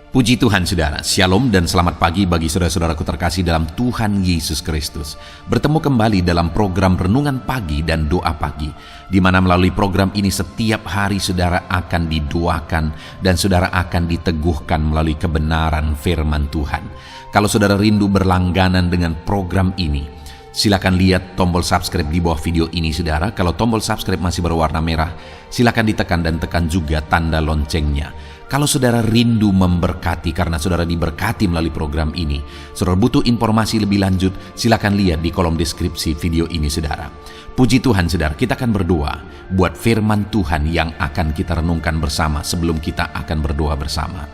Puji Tuhan saudara, Shalom dan selamat pagi bagi saudara-saudaraku terkasih dalam Tuhan Yesus Kristus. Bertemu kembali dalam program Renungan Pagi dan Doa Pagi, di mana melalui program ini setiap hari saudara akan didoakan dan saudara akan diteguhkan melalui kebenaran firman Tuhan. Kalau saudara rindu berlangganan dengan program ini, silakan lihat tombol subscribe di bawah video ini saudara. Kalau tombol subscribe masih berwarna merah, silakan ditekan dan tekan juga tanda loncengnya. Kalau saudara rindu memberkati karena saudara diberkati melalui program ini, saudara butuh informasi lebih lanjut, silakan lihat di kolom deskripsi video ini saudara. Puji Tuhan saudara, kita akan berdoa buat firman Tuhan yang akan kita renungkan bersama sebelum kita akan berdoa bersama.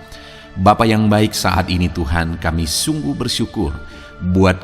Bapa yang baik, saat ini Tuhan kami sungguh bersyukur buat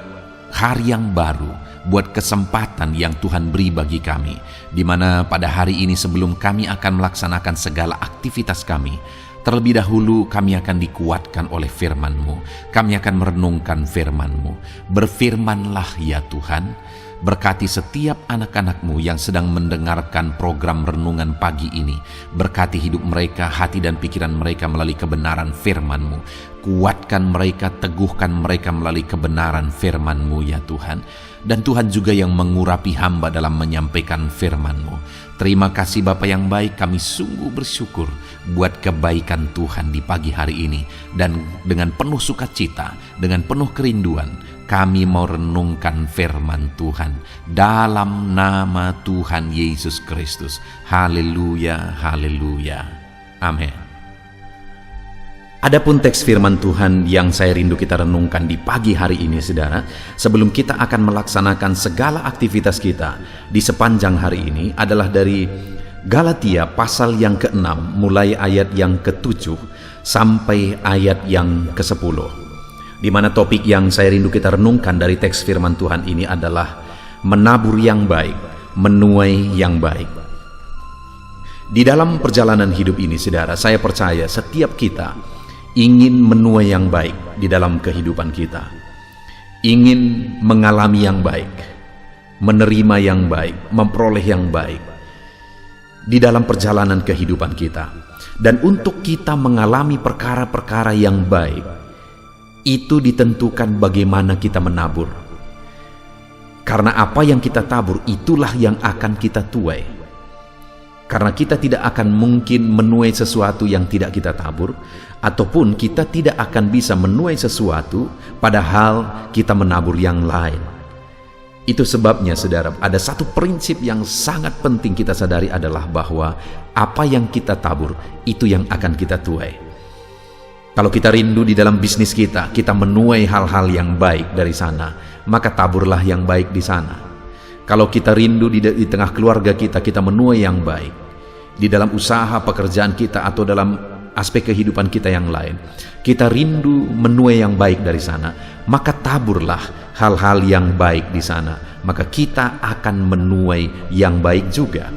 hari yang baru, buat kesempatan yang Tuhan beri bagi kami, di mana pada hari ini sebelum kami akan melaksanakan segala aktivitas kami, terlebih dahulu kami akan dikuatkan oleh firman-Mu. Kami akan merenungkan firman-Mu. Berfirmanlah ya Tuhan, berkati setiap anak-anak-Mu yang sedang mendengarkan program Renungan Pagi ini. Berkati hidup mereka, hati dan pikiran mereka melalui kebenaran firman-Mu. Kuatkan mereka, teguhkan mereka melalui kebenaran firman-Mu ya Tuhan. Dan Tuhan juga yang mengurapi hamba dalam menyampaikan firman-Mu. Terima kasih Bapa yang baik, kami sungguh bersyukur buat kebaikan Tuhan di pagi hari ini. Dan dengan penuh sukacita, dengan penuh kerinduan, kami mau renungkan firman Tuhan dalam nama Tuhan Yesus Kristus. Haleluya, haleluya. Amin. Adapun teks firman Tuhan yang saya rindu kita renungkan di pagi hari ini saudara, sebelum kita akan melaksanakan segala aktivitas kita di sepanjang hari ini, adalah dari Galatia pasal yang ke-6 mulai ayat yang ke-7 sampai ayat yang ke-10, di mana topik yang saya rindu kita renungkan dari teks firman Tuhan ini adalah menabur yang baik, menuai yang baik. Di dalam perjalanan hidup ini saudara, saya percaya setiap kita ingin menuai yang baik di dalam kehidupan kita, ingin mengalami yang baik, menerima yang baik, memperoleh yang baik di dalam perjalanan kehidupan kita. Dan untuk kita mengalami perkara-perkara yang baik, itu ditentukan bagaimana kita menabur. Karena apa yang kita tabur, itulah yang akan kita tuai. Karena kita tidak akan mungkin menuai sesuatu yang tidak kita tabur, ataupun kita tidak akan bisa menuai sesuatu padahal kita menabur yang lain. Itu sebabnya saudara, ada satu prinsip yang sangat penting kita sadari adalah bahwa apa yang kita tabur, itu yang akan kita tuai. Kalau kita rindu di dalam bisnis kita, kita menuai hal-hal yang baik dari sana, maka taburlah yang baik di sana. Kalau kita rindu di tengah keluarga kita, kita menuai yang baik. Di dalam usaha pekerjaan kita atau dalam aspek kehidupan kita yang lain, kita rindu menuai yang baik dari sana, maka taburlah hal-hal yang baik di sana. Maka kita akan menuai yang baik juga.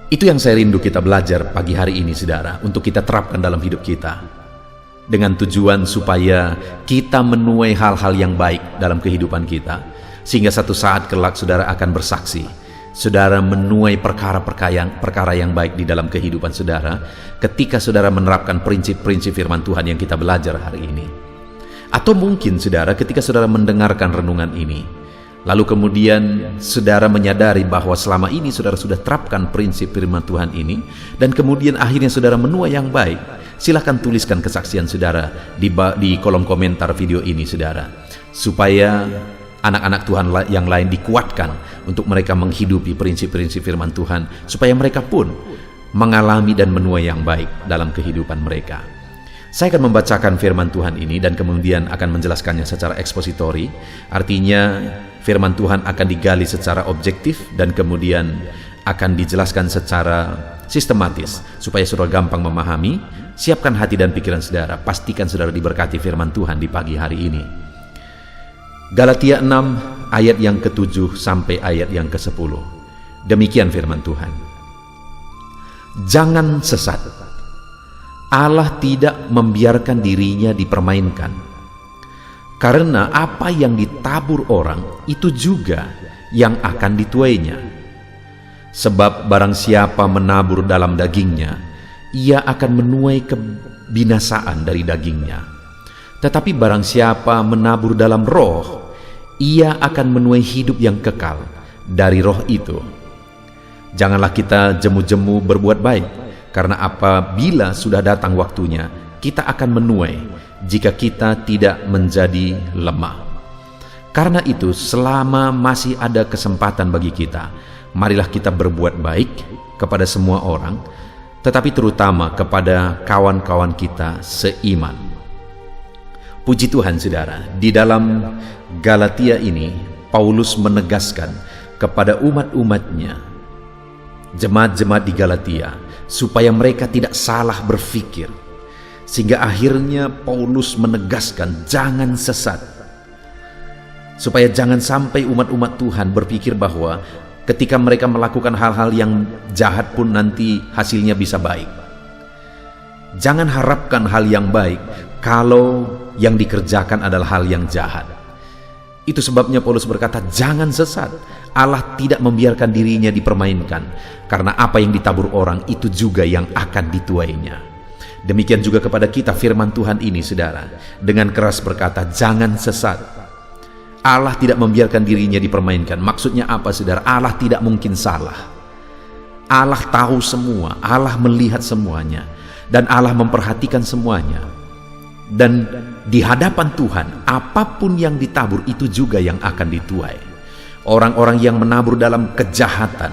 Itu yang saya rindu kita belajar pagi hari ini saudara, untuk kita terapkan dalam hidup kita. Dengan tujuan supaya kita menuai hal-hal yang baik dalam kehidupan kita, sehingga satu saat kelak saudara akan bersaksi, saudara menuai perkara yang baik di dalam kehidupan saudara ketika saudara menerapkan prinsip-prinsip firman Tuhan yang kita belajar hari ini. Atau mungkin saudara ketika saudara mendengarkan renungan ini, lalu kemudian saudara menyadari bahwa selama ini saudara sudah terapkan prinsip firman Tuhan ini, dan kemudian akhirnya saudara menuai yang baik. Silahkan tuliskan kesaksian saudara di kolom komentar video ini saudara, supaya anak-anak Tuhan yang lain dikuatkan untuk mereka menghidupi prinsip-prinsip firman Tuhan, supaya mereka pun mengalami dan menuai yang baik dalam kehidupan mereka. Saya akan membacakan firman Tuhan ini dan kemudian akan menjelaskannya secara ekspositori. Artinya firman Tuhan akan digali secara objektif dan kemudian akan dijelaskan secara sistematis supaya saudara gampang memahami. Siapkan hati dan pikiran saudara, pastikan saudara diberkati firman Tuhan di pagi hari ini. Galatia 6 ayat yang ke-7 sampai ayat yang ke-10. Demikian firman Tuhan. Jangan sesat. Allah tidak membiarkan dirinya dipermainkan. Karena apa yang ditabur orang, itu juga yang akan dituainya. Sebab barang siapa menabur dalam dagingnya, ia akan menuai kebinasaan dari dagingnya. Tetapi barang siapa menabur dalam roh, ia akan menuai hidup yang kekal dari roh itu. Janganlah kita jemu-jemu berbuat baik, karena apabila sudah datang waktunya, kita akan menuai jika kita tidak menjadi lemah. Karena itu, selama masih ada kesempatan bagi kita, marilah kita berbuat baik kepada semua orang, tetapi terutama kepada kawan-kawan kita seiman. Puji Tuhan, saudara, di dalam Galatia ini, Paulus menegaskan kepada umat-umatnya, jemaat-jemaat di Galatia, supaya mereka tidak salah berfikir. Sehingga akhirnya Paulus menegaskan, jangan sesat. Supaya jangan sampai umat-umat Tuhan berpikir bahwa ketika mereka melakukan hal-hal yang jahat pun nanti hasilnya bisa baik. Jangan harapkan hal yang baik kalau yang dikerjakan adalah hal yang jahat. Itu sebabnya Paulus berkata, jangan sesat. Allah tidak membiarkan dirinya dipermainkan, karena apa yang ditabur orang itu juga yang akan dituainya. Demikian juga kepada kita firman Tuhan ini, saudara, dengan keras berkata, jangan sesat. Allah tidak membiarkan dirinya dipermainkan. Maksudnya apa, saudara? Allah tidak mungkin salah. Allah tahu semua, Allah melihat semuanya, dan Allah memperhatikan semuanya. Dan di hadapan Tuhan, apapun yang ditabur itu juga yang akan dituai. Orang-orang yang menabur dalam kejahatan,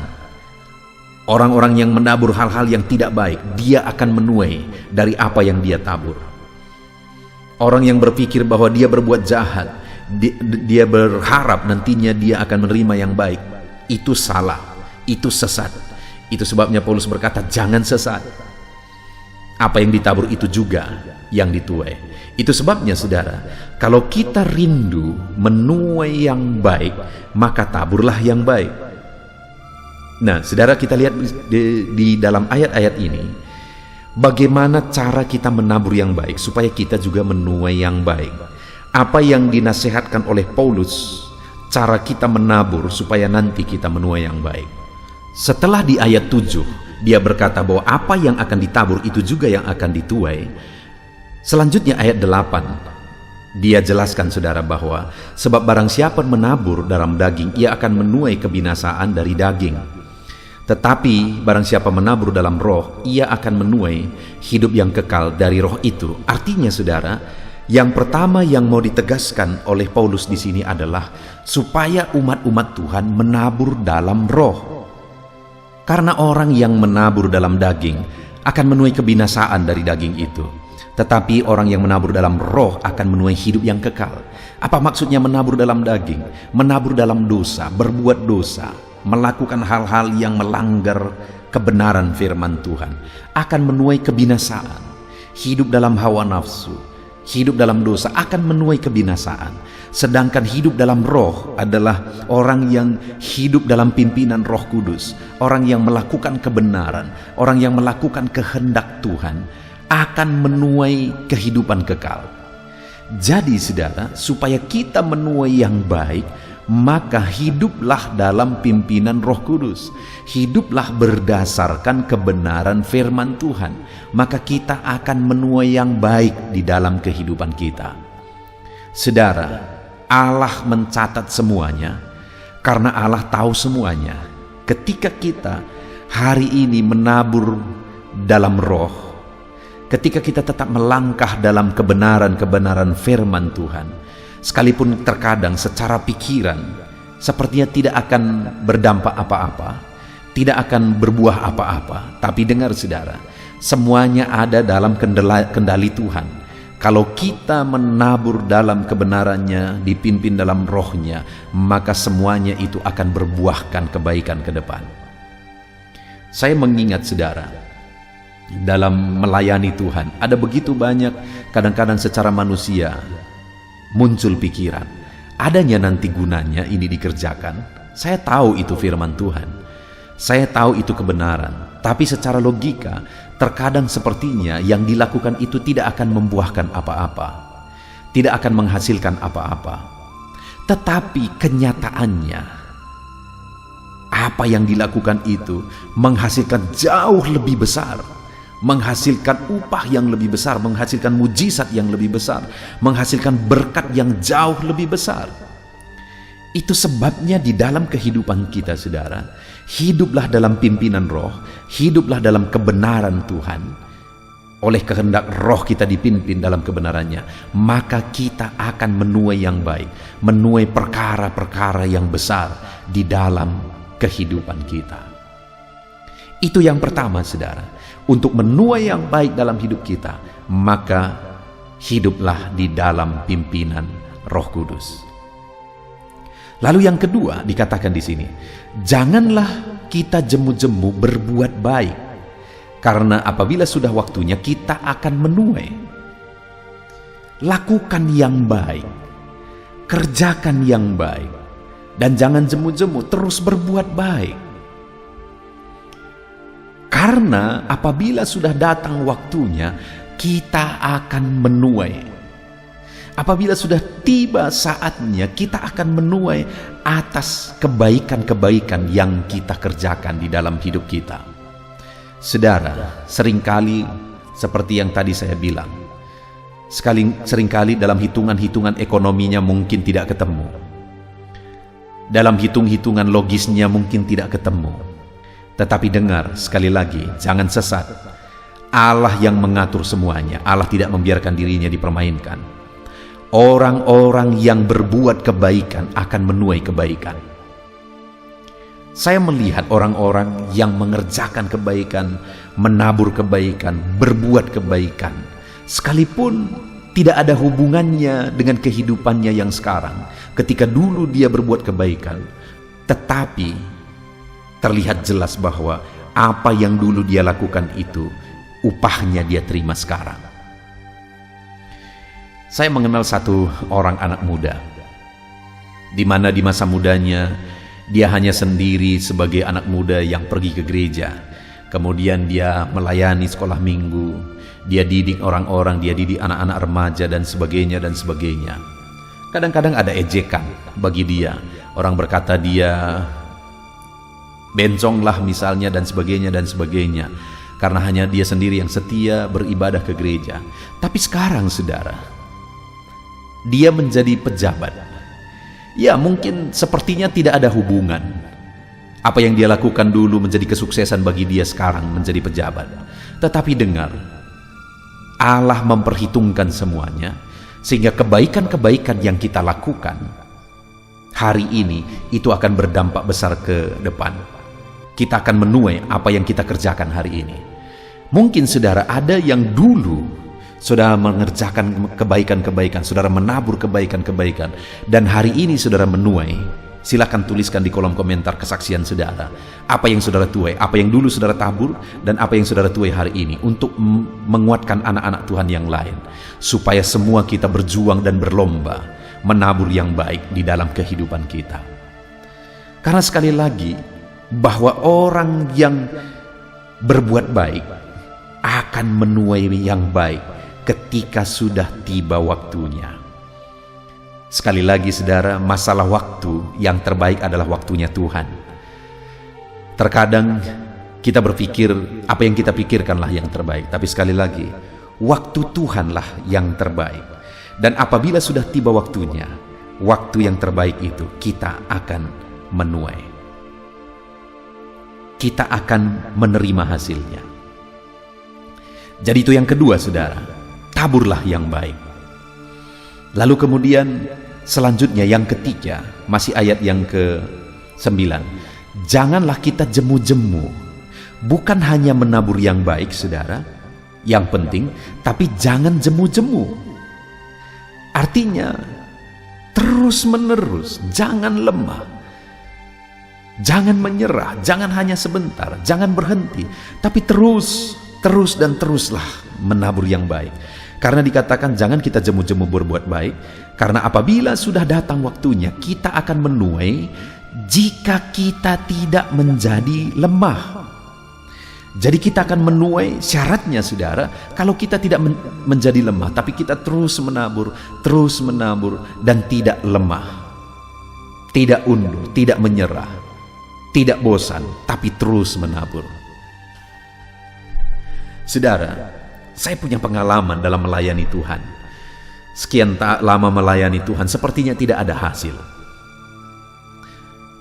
orang-orang yang menabur hal-hal yang tidak baik, dia akan menuai dari apa yang dia tabur. Orang yang berpikir bahwa dia berbuat jahat, dia berharap nantinya dia akan menerima yang baik, itu salah, itu sesat. Itu sebabnya Paulus berkata, jangan sesat. Apa yang ditabur itu juga yang dituai. Itu sebabnya, saudara, kalau kita rindu menuai yang baik, maka taburlah yang baik. Nah, saudara, kita lihat di dalam ayat-ayat ini, bagaimana cara kita menabur yang baik supaya kita juga menuai yang baik. Apa yang dinasihatkan oleh Paulus, cara kita menabur supaya nanti kita menuai yang baik. Setelah di ayat 7, dia berkata bahwa apa yang akan ditabur itu juga yang akan dituai. Selanjutnya ayat 8, dia jelaskan, saudara, bahwa sebab barang siapa menabur dalam daging, ia akan menuai kebinasaan dari daging. Tetapi barang siapa menabur dalam roh, ia akan menuai hidup yang kekal dari roh itu. Artinya, saudara, yang pertama yang mau ditegaskan oleh Paulus di sini adalah supaya umat-umat Tuhan menabur dalam roh. Karena orang yang menabur dalam daging akan menuai kebinasaan dari daging itu. Tetapi orang yang menabur dalam roh akan menuai hidup yang kekal. Apa maksudnya menabur dalam daging? Menabur dalam dosa, berbuat dosa, melakukan hal-hal yang melanggar kebenaran firman Tuhan, akan menuai kebinasaan. Hidup dalam hawa nafsu, hidup dalam dosa akan menuai kebinasaan. Sedangkan hidup dalam roh adalah orang yang hidup dalam pimpinan Roh Kudus, orang yang melakukan kebenaran, orang yang melakukan kehendak Tuhan, akan menuai kehidupan kekal. Jadi, saudara, supaya kita menuai yang baik, maka hiduplah dalam pimpinan Roh Kudus. Hiduplah berdasarkan kebenaran firman Tuhan. Maka kita akan menuai yang baik di dalam kehidupan kita. Saudara, Allah mencatat semuanya karena Allah tahu semuanya. Ketika kita hari ini menabur dalam roh, ketika kita tetap melangkah dalam kebenaran-kebenaran firman Tuhan, sekalipun terkadang secara pikiran sepertinya tidak akan berdampak apa-apa, tidak akan berbuah apa-apa. Tapi dengar, saudara, semuanya ada dalam kendali Tuhan. Kalau kita menabur dalam kebenarannya, dipimpin dalam rohnya, maka semuanya itu akan berbuahkan kebaikan ke depan. Saya mengingat, saudara, dalam melayani Tuhan, ada begitu banyak kadang-kadang secara manusia muncul pikiran, adanya nanti gunanya ini dikerjakan. Saya tahu itu firman Tuhan, saya tahu itu kebenaran, tapi secara logika terkadang sepertinya yang dilakukan itu tidak akan membuahkan apa-apa, tidak akan menghasilkan apa-apa. Tetapi kenyataannya, apa yang dilakukan itu menghasilkan jauh lebih besar, menghasilkan upah yang lebih besar, menghasilkan mujizat yang lebih besar, menghasilkan berkat yang jauh lebih besar. Itu sebabnya di dalam kehidupan kita, saudara, hiduplah dalam pimpinan Roh, hiduplah dalam kebenaran Tuhan. Oleh kehendak Roh kita dipimpin dalam kebenarannya, maka kita akan menuai yang baik, menuai perkara-perkara yang besar di dalam kehidupan kita. Itu yang pertama, saudara. Untuk menuai yang baik dalam hidup kita, maka hiduplah di dalam pimpinan Roh Kudus. Lalu yang kedua dikatakan di sini, janganlah kita jemu-jemu berbuat baik, karena apabila sudah waktunya kita akan menuai. Lakukan yang baik, kerjakan yang baik, dan jangan jemu-jemu, terus berbuat baik. Karena apabila sudah datang waktunya, kita akan menuai. Apabila sudah tiba saatnya, kita akan menuai atas kebaikan-kebaikan yang kita kerjakan di dalam hidup kita. Saudara, seringkali seperti yang tadi saya bilang, seringkali dalam hitungan-hitungan ekonominya mungkin tidak ketemu. Dalam hitung-hitungan logisnya mungkin tidak ketemu. Tetapi dengar sekali lagi, jangan sesat. Allah yang mengatur semuanya. Allah tidak membiarkan dirinya dipermainkan. Orang-orang yang berbuat kebaikan akan menuai kebaikan. Saya melihat orang-orang yang mengerjakan kebaikan, menabur kebaikan, berbuat kebaikan, sekalipun tidak ada hubungannya dengan kehidupannya yang sekarang. Ketika dulu dia berbuat kebaikan, tetapi terlihat jelas bahwa apa yang dulu dia lakukan itu, upahnya dia terima sekarang. Saya mengenal satu orang anak muda, di mana di masa mudanya dia hanya sendiri sebagai anak muda yang pergi ke gereja. Kemudian dia melayani sekolah minggu, dia didik orang-orang, dia didik anak-anak remaja dan sebagainya dan sebagainya. Kadang-kadang ada ejekan bagi dia. Orang berkata dia bencong lah misalnya dan sebagainya dan sebagainya. Karena hanya dia sendiri yang setia beribadah ke gereja. Tapi sekarang, saudara, dia menjadi pejabat. Ya, mungkin sepertinya tidak ada hubungan. Apa yang dia lakukan dulu menjadi kesuksesan bagi dia sekarang menjadi pejabat. Tetapi dengar, Allah memperhitungkan semuanya, sehingga kebaikan-kebaikan yang kita lakukan hari ini itu akan berdampak besar ke depan. Kita akan menuai apa yang kita kerjakan hari ini. Mungkin saudara ada yang dulu saudara mengerjakan kebaikan-kebaikan, saudara menabur kebaikan-kebaikan, dan hari ini saudara menuai. Silakan tuliskan di kolom komentar kesaksian saudara. Apa yang saudara tuai, apa yang dulu saudara tabur, dan apa yang saudara tuai hari ini, untuk menguatkan anak-anak Tuhan yang lain. Supaya semua kita berjuang dan berlomba menabur yang baik di dalam kehidupan kita. Karena sekali lagi, bahwa orang yang berbuat baik akan menuai yang baik ketika sudah tiba waktunya. Sekali lagi saudara, masalah waktu yang terbaik adalah waktunya Tuhan. Terkadang kita berpikir apa yang kita pikirkanlah yang terbaik, tapi sekali lagi waktu Tuhanlah yang terbaik. Dan apabila sudah tiba waktunya, waktu yang terbaik itu kita akan menuai. Kita akan menerima hasilnya. Jadi itu yang kedua, saudara, taburlah yang baik. Lalu kemudian selanjutnya yang ketiga, masih ayat yang ke-9. Janganlah kita jemu-jemu. Bukan hanya menabur yang baik, saudara, yang penting, tapi jangan jemu-jemu. Artinya terus menerus, jangan lemah, jangan menyerah, jangan hanya sebentar, jangan berhenti, tapi terus dan teruslah menabur yang baik. Karena dikatakan jangan kita jemu-jemu berbuat baik, karena apabila sudah datang waktunya kita akan menuai jika kita tidak menjadi lemah. Jadi kita akan menuai, syaratnya saudara, kalau kita tidak menjadi lemah, tapi kita terus menabur dan tidak lemah, tidak undur, tidak menyerah, tidak bosan, tapi terus menabur. Saudara, saya punya pengalaman dalam melayani Tuhan. Sekian lama melayani Tuhan, sepertinya tidak ada hasil.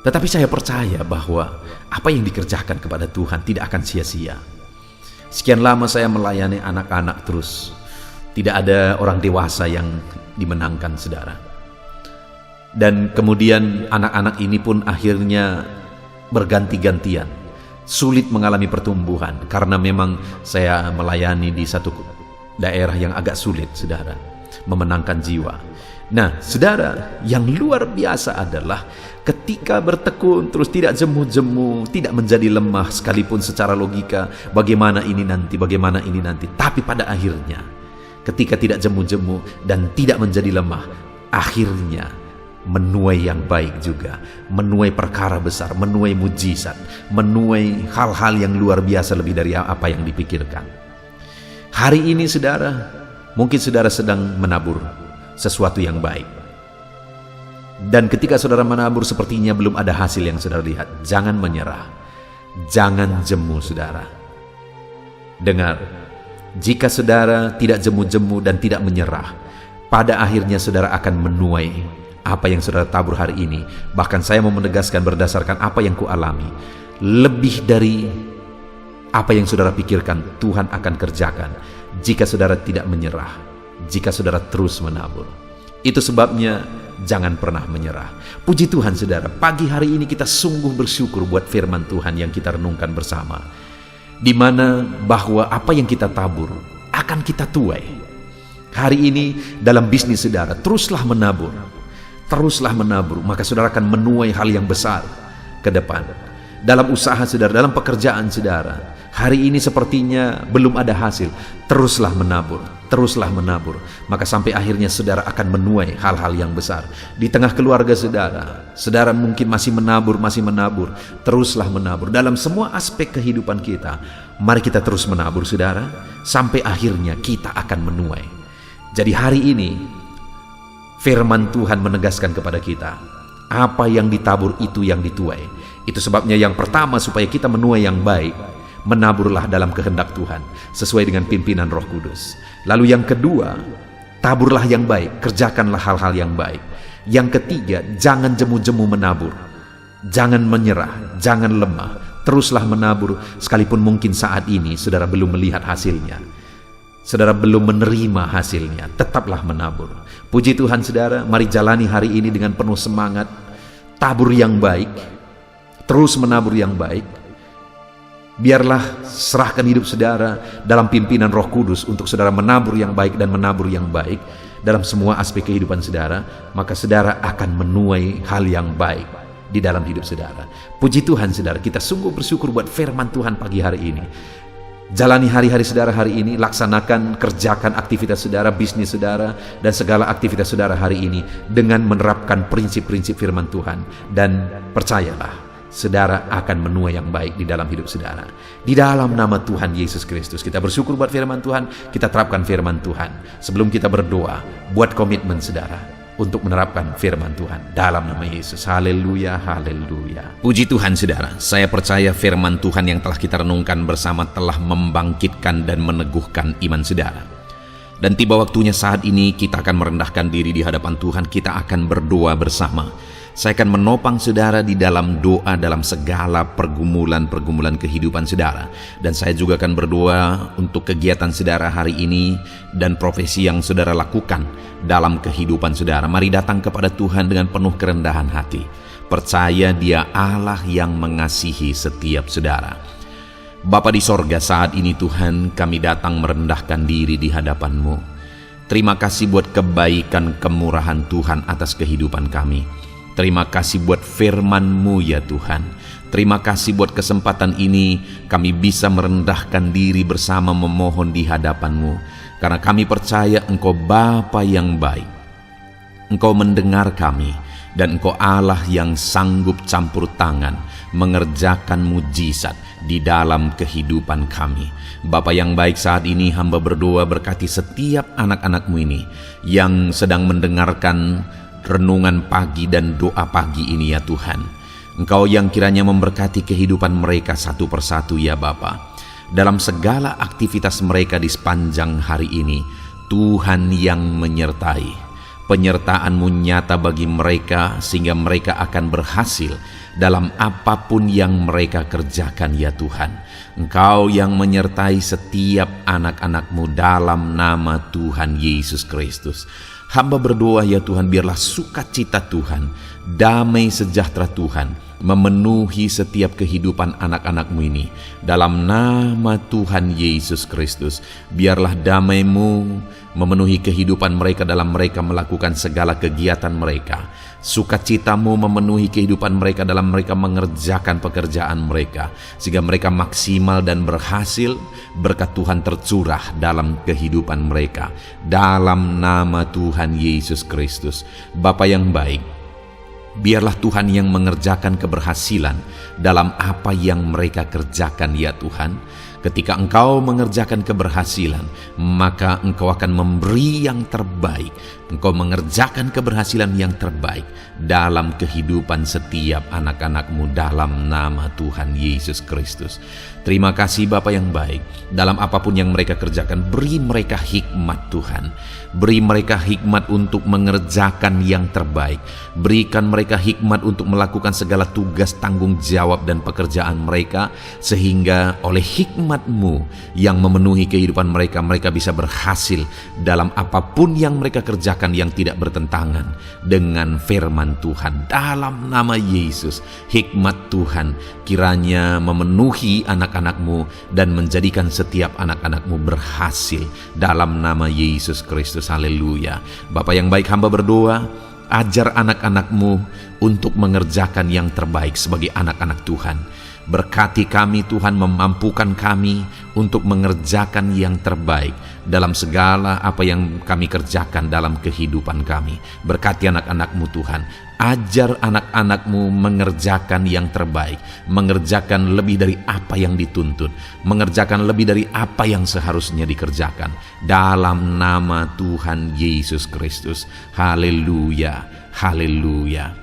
Tetapi saya percaya bahwa apa yang dikerjakan kepada Tuhan tidak akan sia-sia. Sekian lama saya melayani anak-anak terus, tidak ada orang dewasa yang dimenangkan, saudara. Dan kemudian anak-anak ini pun akhirnya berganti-gantian, sulit mengalami pertumbuhan karena memang saya melayani di satu daerah yang agak sulit, saudara, memenangkan jiwa. Nah, saudara, yang luar biasa adalah ketika bertekun terus tidak jemu-jemu, tidak menjadi lemah sekalipun secara logika, bagaimana ini nanti, tapi pada akhirnya ketika tidak jemu-jemu dan tidak menjadi lemah, akhirnya menuai yang baik juga, menuai perkara besar, menuai mujizat, menuai hal-hal yang luar biasa lebih dari apa yang dipikirkan. Hari ini, saudara, mungkin saudara sedang menabur sesuatu yang baik. Dan ketika saudara menabur sepertinya belum ada hasil yang saudara lihat, jangan menyerah, jangan jemu, saudara. Dengar, jika saudara tidak jemu-jemu dan tidak menyerah, pada akhirnya saudara akan menuai apa yang saudara tabur hari ini. Bahkan saya mau menegaskan berdasarkan apa yang kualami, lebih dari apa yang saudara pikirkan Tuhan akan kerjakan jika saudara tidak menyerah, jika saudara terus menabur. Itu sebabnya jangan pernah menyerah. Puji Tuhan, saudara, pagi hari ini kita sungguh bersyukur buat firman Tuhan yang kita renungkan bersama, di mana bahwa apa yang kita tabur akan kita tuai. Hari ini dalam bisnis saudara, teruslah menabur, maka saudara akan menuai hal yang besar ke depan. Dalam usaha saudara, dalam pekerjaan saudara, hari ini sepertinya belum ada hasil, teruslah menabur, maka sampai akhirnya saudara akan menuai hal-hal yang besar. Di tengah keluarga saudara mungkin masih menabur, teruslah menabur. Dalam semua aspek kehidupan kita, mari kita terus menabur, saudara, sampai akhirnya kita akan menuai. Jadi hari ini firman Tuhan menegaskan kepada kita, apa yang ditabur itu yang dituai. Itu sebabnya yang pertama, supaya kita menuai yang baik, menaburlah dalam kehendak Tuhan sesuai dengan pimpinan Roh Kudus. Lalu yang kedua, taburlah yang baik, kerjakanlah hal-hal yang baik. Yang ketiga, jangan jemu-jemu menabur, jangan menyerah, jangan lemah, teruslah menabur sekalipun mungkin saat ini saudara belum melihat hasilnya, saudara belum menerima hasilnya, tetaplah menabur. Puji Tuhan, saudara, mari jalani hari ini dengan penuh semangat, tabur yang baik, terus menabur yang baik. Biarlah serahkan hidup saudara dalam pimpinan Roh Kudus untuk saudara menabur yang baik dan menabur yang baik dalam semua aspek kehidupan saudara, maka saudara akan menuai hal yang baik di dalam hidup saudara. Puji Tuhan, saudara, kita sungguh bersyukur buat firman Tuhan pagi hari ini. Jalani hari-hari saudara hari ini, laksanakan, kerjakan aktivitas saudara, bisnis saudara, dan segala aktivitas saudara hari ini dengan menerapkan prinsip-prinsip firman Tuhan. Dan percayalah, saudara akan menuai yang baik di dalam hidup saudara. Di dalam nama Tuhan Yesus Kristus, kita bersyukur buat firman Tuhan, kita terapkan firman Tuhan. Sebelum kita berdoa, buat komitmen saudara untuk menerapkan firman Tuhan dalam nama Yesus. Haleluya, haleluya. Puji Tuhan, saudara, saya percaya firman Tuhan yang telah kita renungkan bersama telah membangkitkan dan meneguhkan iman saudara. Dan tiba waktunya saat ini kita akan merendahkan diri di hadapan Tuhan, kita akan berdoa bersama. Saya akan menopang saudara di dalam doa dalam segala pergumulan-pergumulan kehidupan saudara. Dan saya juga akan berdoa untuk kegiatan saudara hari ini dan profesi yang saudara lakukan dalam kehidupan saudara. Mari datang kepada Tuhan dengan penuh kerendahan hati. Percaya Dia Allah yang mengasihi setiap saudara. Bapa di sorga, saat ini Tuhan, kami datang merendahkan diri di hadapan-Mu. Terima kasih buat kebaikan kemurahan Tuhan atas kehidupan kami. Terima kasih buat firman-Mu ya Tuhan. Terima kasih buat kesempatan ini kami bisa merendahkan diri bersama memohon di hadapan-Mu. Karena kami percaya Engkau Bapa yang baik. Engkau mendengar kami dan Engkau Allah yang sanggup campur tangan mengerjakan mujizat di dalam kehidupan kami. Bapa yang baik, saat ini hamba berdoa berkati setiap anak-anak-Mu ini yang sedang mendengarkan renungan pagi dan doa pagi ini ya Tuhan. Engkau yang kiranya memberkati kehidupan mereka satu persatu ya Bapa. dalam segala aktivitas mereka di sepanjang hari ini. Tuhan yang menyertai. Penyertaan-Mu nyata bagi mereka sehingga mereka akan berhasil dalam apapun yang mereka kerjakan ya Tuhan. Engkau yang menyertai setiap anak-anak-Mu dalam nama Tuhan Yesus Kristus. Hamba berdoa ya Tuhan, biarlah sukacita Tuhan, damai sejahtera Tuhan memenuhi setiap kehidupan anak-anak-Mu ini. Dalam nama Tuhan Yesus Kristus, biarlah damai-Mu memenuhi kehidupan mereka dalam mereka melakukan segala kegiatan mereka. Sukacita-Mu memenuhi kehidupan mereka dalam mereka mengerjakan pekerjaan mereka, sehingga mereka maksimal dan berhasil. Berkat Tuhan tercurah dalam kehidupan mereka. Dalam nama Tuhan Yesus Kristus. Bapa yang baik, biarlah Tuhan yang mengerjakan keberhasilan dalam apa yang mereka kerjakan ya Tuhan. Ketika Engkau mengerjakan keberhasilan, maka Engkau akan memberi yang terbaik. Engkau mengerjakan keberhasilan yang terbaik dalam kehidupan setiap anak-anak-Mu dalam nama Tuhan Yesus Kristus. Terima kasih Bapa yang baik. Dalam apapun yang mereka kerjakan, beri mereka hikmat Tuhan. Beri mereka hikmat untuk mengerjakan yang terbaik. Berikan mereka hikmat untuk melakukan segala tugas, tanggung jawab dan pekerjaan mereka, sehingga oleh hikmat-Mu yang memenuhi kehidupan mereka, mereka bisa berhasil dalam apapun yang mereka kerjakan yang tidak bertentangan dengan firman Tuhan. Dalam nama Yesus, hikmat Tuhan kiranya memenuhi anak-anak-Mu dan menjadikan setiap anak-anak-Mu berhasil dalam nama Yesus Kristus. Haleluya. Bapa yang baik, hamba berdoa, ajar anak-anak-Mu untuk mengerjakan yang terbaik sebagai anak-anak Tuhan. Berkati kami Tuhan, memampukan kami untuk mengerjakan yang terbaik dalam segala apa yang kami kerjakan dalam kehidupan kami. Berkati anak-anak-Mu Tuhan. Ajar anak-anak-Mu mengerjakan yang terbaik, mengerjakan lebih dari apa yang dituntut, mengerjakan lebih dari apa yang seharusnya dikerjakan. Dalam nama Tuhan Yesus Kristus. Haleluya, haleluya.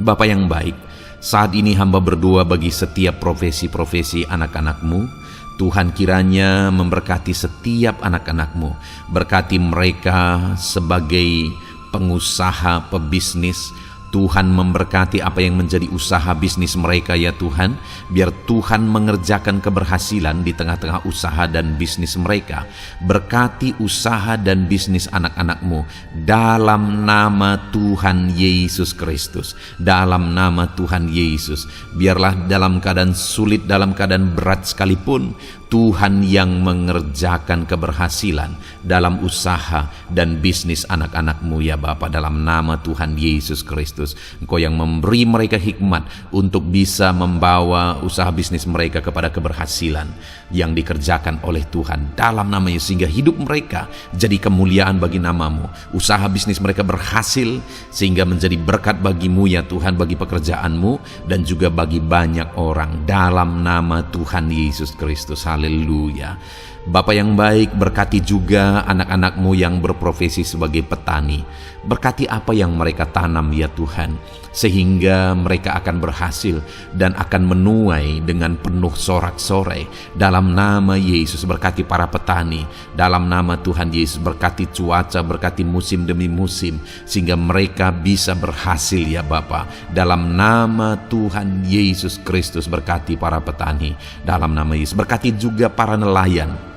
Bapa yang baik, saat ini hamba berdoa bagi setiap profesi-profesi anak-anak-Mu. Tuhan kiranya memberkati setiap anak-anak-Mu. Berkati mereka sebagai pengusaha, pebisnis. Tuhan memberkati apa yang menjadi usaha bisnis mereka ya Tuhan. Biar Tuhan mengerjakan keberhasilan di tengah-tengah usaha dan bisnis mereka. Berkati usaha dan bisnis anak-anak-Mu dalam nama Tuhan Yesus Kristus. Dalam nama Tuhan Yesus. Biarlah dalam keadaan sulit, dalam keadaan berat sekalipun, Tuhan yang mengerjakan keberhasilan dalam usaha dan bisnis anak-anak-Mu ya Bapa, dalam nama Tuhan Yesus Kristus. Engkau yang memberi mereka hikmat untuk bisa membawa usaha bisnis mereka kepada keberhasilan yang dikerjakan oleh Tuhan dalam nama Yesus, sehingga hidup mereka jadi kemuliaan bagi nama-Mu. Usaha bisnis mereka berhasil sehingga menjadi berkat bagi-Mu ya Tuhan, bagi pekerjaan-Mu dan juga bagi banyak orang dalam nama Tuhan Yesus Kristus. Haleluya. Bapa yang baik, berkati juga anak-anak-Mu yang berprofesi sebagai petani. Berkati apa yang mereka tanam ya Tuhan, sehingga mereka akan berhasil dan akan menuai dengan penuh sorak-sorai. Dalam nama Yesus, berkati para petani. Dalam nama Tuhan Yesus, berkati cuaca, berkati musim demi musim, sehingga mereka bisa berhasil ya Bapa. Dalam nama Tuhan Yesus Kristus, berkati para petani. Dalam nama Yesus, berkati juga para nelayan.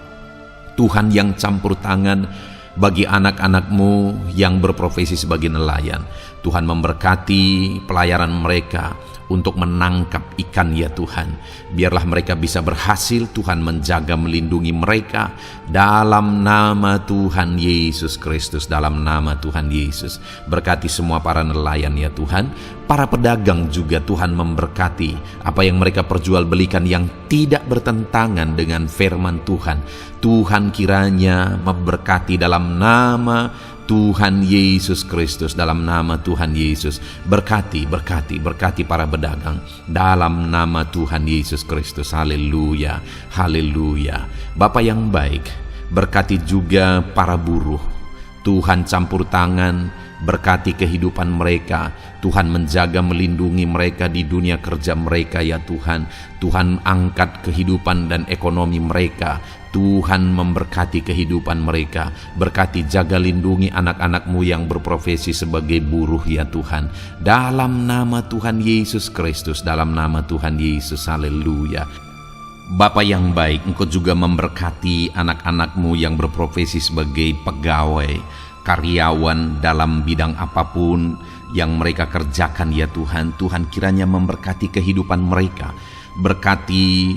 Tuhan yang campur tangan bagi anak-anak-Mu yang berprofesi sebagai nelayan. Tuhan memberkati pelayaran mereka untuk menangkap ikan ya Tuhan. Biarlah mereka bisa berhasil. Tuhan menjaga, melindungi mereka dalam nama Tuhan Yesus Kristus. Dalam nama Tuhan Yesus, berkati semua para nelayan ya Tuhan. Para pedagang juga Tuhan memberkati apa yang mereka perjualbelikan yang tidak bertentangan dengan firman Tuhan. Tuhan kiranya memberkati dalam nama Tuhan Yesus Kristus. Dalam nama Tuhan Yesus, berkati para pedagang dalam nama Tuhan Yesus Kristus. Haleluya, haleluya. Bapa yang baik, berkati juga para buruh. Tuhan campur tangan, berkati kehidupan mereka. Tuhan menjaga, melindungi mereka di dunia kerja mereka ya Tuhan. Tuhan angkat kehidupan dan ekonomi mereka. Tuhan memberkati kehidupan mereka. Berkati, jaga, lindungi anak-anak-Mu yang berprofesi sebagai buruh ya Tuhan. Dalam nama Tuhan Yesus Kristus, dalam nama Tuhan Yesus, haleluya. Bapa yang baik, Engkau juga memberkati anak-anak-Mu yang berprofesi sebagai pegawai, karyawan dalam bidang apapun yang mereka kerjakan ya Tuhan. Tuhan kiranya memberkati kehidupan mereka. Berkati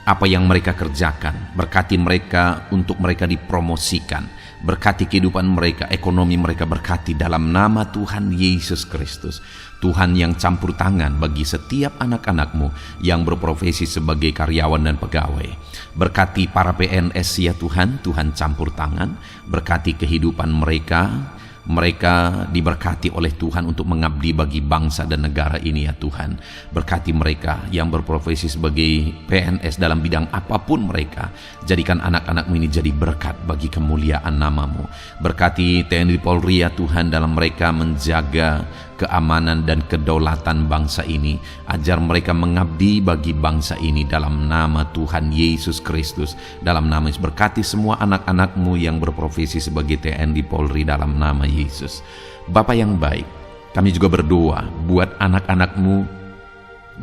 apa yang mereka kerjakan, berkati mereka untuk mereka dipromosikan, berkati kehidupan mereka, ekonomi mereka, berkati dalam nama Tuhan Yesus Kristus. Tuhan yang campur tangan bagi setiap anak-anak-Mu yang berprofesi sebagai karyawan dan pegawai. Berkati para PNS ya Tuhan, Tuhan campur tangan, berkati kehidupan mereka. Mereka diberkati oleh Tuhan untuk mengabdi bagi bangsa dan negara ini ya Tuhan. Berkati mereka yang berprofesi sebagai PNS dalam bidang apapun mereka. Jadikan anak-anak-Mu ini jadi berkat bagi kemuliaan nama-Mu. Berkati TNI Polri ya Tuhan dalam mereka menjaga keamanan dan kedaulatan bangsa ini. Ajar mereka mengabdi bagi bangsa ini dalam nama Tuhan Yesus Kristus. Dalam nama Yesus, berkati semua anak-anak-Mu yang berprofesi sebagai TNI Polri dalam nama Yesus. Bapa yang baik, kami juga berdoa buat anak-anak-Mu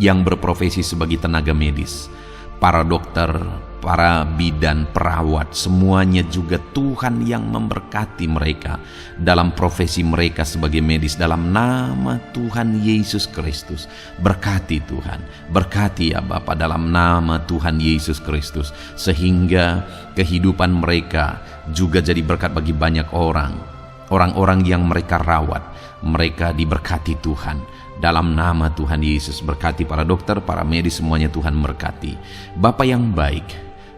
yang berprofesi sebagai tenaga medis, para dokter, para bidan, perawat, semuanya juga Tuhan yang memberkati mereka dalam profesi mereka sebagai medis dalam nama Tuhan Yesus Kristus. Berkati Tuhan, berkati ya Bapa dalam nama Tuhan Yesus Kristus, sehingga kehidupan mereka juga jadi berkat bagi banyak orang-orang yang mereka rawat. Mereka diberkati Tuhan dalam nama Tuhan Yesus. Berkati para dokter, para medis, semuanya Tuhan berkati. Bapa yang baik,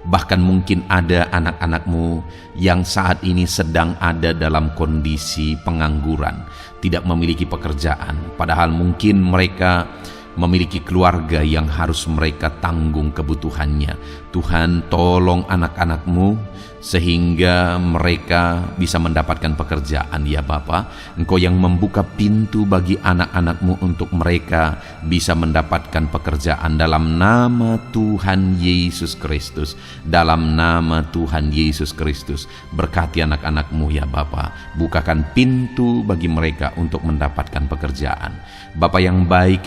bahkan mungkin ada anak-anak-Mu yang saat ini sedang ada dalam kondisi pengangguran, tidak memiliki pekerjaan, padahal mungkin mereka memiliki keluarga yang harus mereka tanggung kebutuhannya. Tuhan, tolong anak-anak-Mu sehingga mereka bisa mendapatkan pekerjaan ya Bapa. Engkau yang membuka pintu bagi anak-anak-Mu untuk mereka bisa mendapatkan pekerjaan dalam nama Tuhan Yesus Kristus. Dalam nama Tuhan Yesus Kristus, berkati anak-anak-Mu ya Bapa. Bukakan pintu bagi mereka untuk mendapatkan pekerjaan. Bapa yang baik,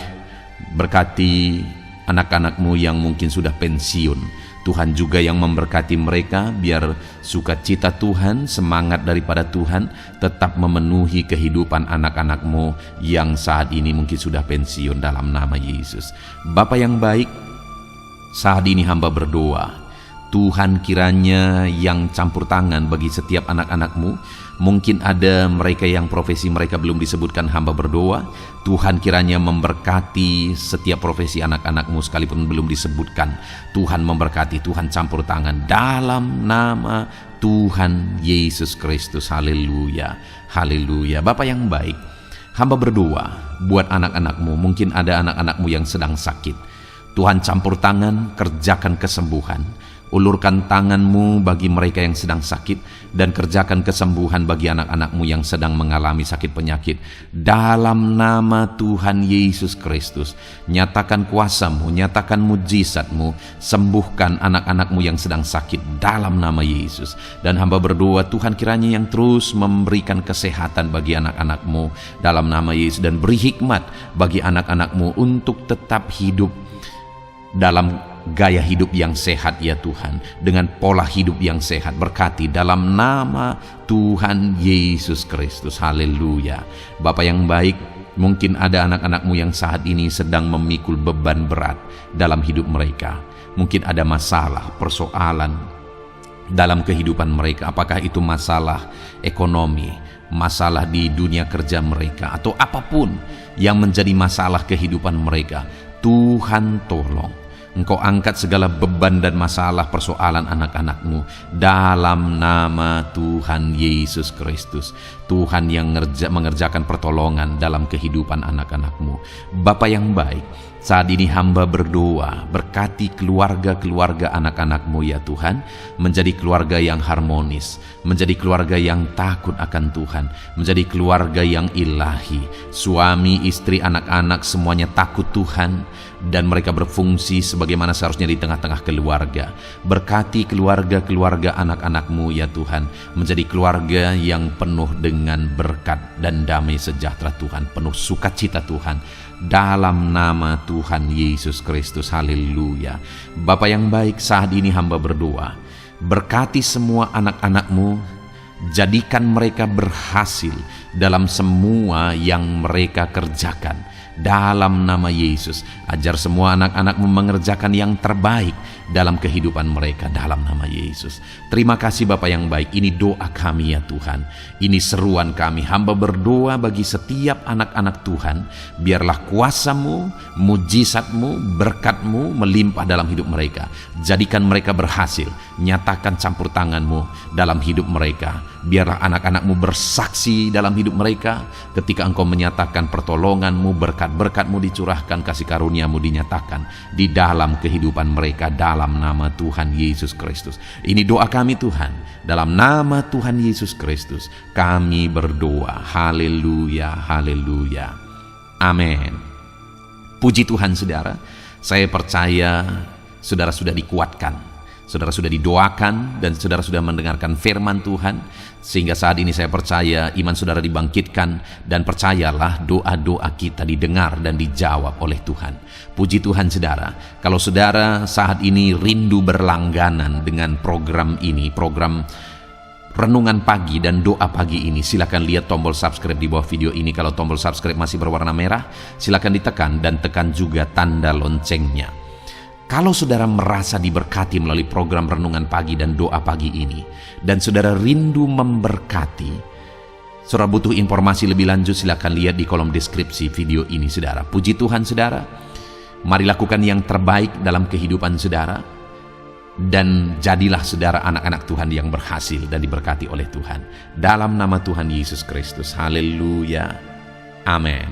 berkati anak-anak-Mu yang mungkin sudah pensiun. Tuhan juga yang memberkati mereka, biar sukacita Tuhan, semangat daripada Tuhan tetap memenuhi kehidupan anak-anak-Mu yang saat ini mungkin sudah pensiun dalam nama Yesus. Bapa yang baik, saat ini hamba berdoa, Tuhan kiranya yang campur tangan bagi setiap anak-anak-Mu. Mungkin ada mereka yang profesi mereka belum disebutkan, hamba berdoa Tuhan kiranya memberkati setiap profesi anak-anak-Mu sekalipun belum disebutkan. Tuhan memberkati, Tuhan campur tangan dalam nama Tuhan Yesus Kristus. Haleluya, haleluya. Bapa yang baik, hamba berdoa buat anak-anak-Mu. Mungkin ada anak-anak-Mu yang sedang sakit. Tuhan campur tangan, kerjakan kesembuhan. Ulurkan tangan-Mu bagi mereka yang sedang sakit, dan kerjakan kesembuhan bagi anak-anak-Mu yang sedang mengalami sakit penyakit. Dalam nama Tuhan Yesus Kristus, nyatakan kuasa-Mu, nyatakan mujizat-Mu, sembuhkan anak-anak-Mu yang sedang sakit dalam nama Yesus. Dan hamba berdoa Tuhan kiranya yang terus memberikan kesehatan bagi anak-anak-Mu dalam nama Yesus, dan beri hikmat bagi anak-anak-Mu untuk tetap hidup dalam gaya hidup yang sehat ya Tuhan, dengan pola hidup yang sehat. Berkati dalam nama Tuhan Yesus Kristus. Haleluya. Bapa yang baik, mungkin ada anak-anak-Mu yang saat ini sedang memikul beban berat dalam hidup mereka. Mungkin ada masalah, persoalan dalam kehidupan mereka. Apakah itu masalah ekonomi, masalah di dunia kerja mereka, atau apapun yang menjadi masalah kehidupan mereka. Tuhan tolong, Engkau angkat segala beban dan masalah persoalan anak-anak-Mu dalam nama Tuhan Yesus Kristus. Tuhan yang mengerjakan pertolongan dalam kehidupan anak-anak-Mu. Bapa yang baik, Saat ini hamba berdoa, berkati keluarga-keluarga anak-anak-Mu ya Tuhan, menjadi keluarga yang harmonis, menjadi keluarga yang takut akan Tuhan, menjadi keluarga yang ilahi. Suami, istri, anak-anak semuanya takut Tuhan, dan mereka berfungsi sebagaimana seharusnya di tengah-tengah keluarga. Berkati keluarga-keluarga anak-anak-Mu ya Tuhan, menjadi keluarga yang penuh dengan berkat dan damai sejahtera Tuhan, penuh sukacita Tuhan, dalam nama Tuhan Yesus Kristus. Haleluya. Bapa yang baik, saat ini hamba berdoa, berkati semua anak-anak-Mu, jadikan mereka berhasil dalam semua yang mereka kerjakan. Dalam nama Yesus, ajar semua anak-anak-Mu mengerjakan yang terbaik dalam kehidupan mereka, dalam nama Yesus. Terima kasih Bapa yang baik, ini doa kami ya Tuhan, ini seruan kami. Hamba berdoa bagi setiap anak-anak Tuhan, biarlah kuasa-Mu, mujizat-Mu, berkat-Mu melimpah dalam hidup mereka. Jadikan mereka berhasil, nyatakan campur tangan-Mu dalam hidup mereka. Biarlah anak-anak-Mu bersaksi dalam hidup mereka ketika Engkau menyatakan pertolongan-Mu, berkat-berkat-Mu dicurahkan, kasih karunia-Mu dinyatakan di dalam kehidupan mereka, dalam nama Tuhan Yesus Kristus. Ini doa kami Tuhan, dalam nama Tuhan Yesus Kristus kami berdoa. Haleluya, haleluya, amin. Puji Tuhan saudara, saya percaya saudara sudah dikuatkan, saudara sudah didoakan, dan saudara sudah mendengarkan firman Tuhan, sehingga saat ini saya percaya iman saudara dibangkitkan, dan percayalah doa-doa kita didengar dan dijawab oleh Tuhan. Puji Tuhan saudara, kalau saudara saat ini rindu berlangganan dengan program ini, program Renungan Pagi dan Doa Pagi ini, silakan lihat tombol subscribe di bawah video ini. Kalau tombol subscribe masih berwarna merah, silakan ditekan dan tekan juga tanda loncengnya. Kalau saudara merasa diberkati melalui program Renungan Pagi dan Doa Pagi ini, dan saudara rindu memberkati, saudara butuh informasi lebih lanjut, silakan lihat di kolom deskripsi video ini saudara. Puji Tuhan saudara, mari lakukan yang terbaik dalam kehidupan saudara, dan jadilah saudara anak-anak Tuhan yang berhasil dan diberkati oleh Tuhan. Dalam nama Tuhan Yesus Kristus, haleluya, amin.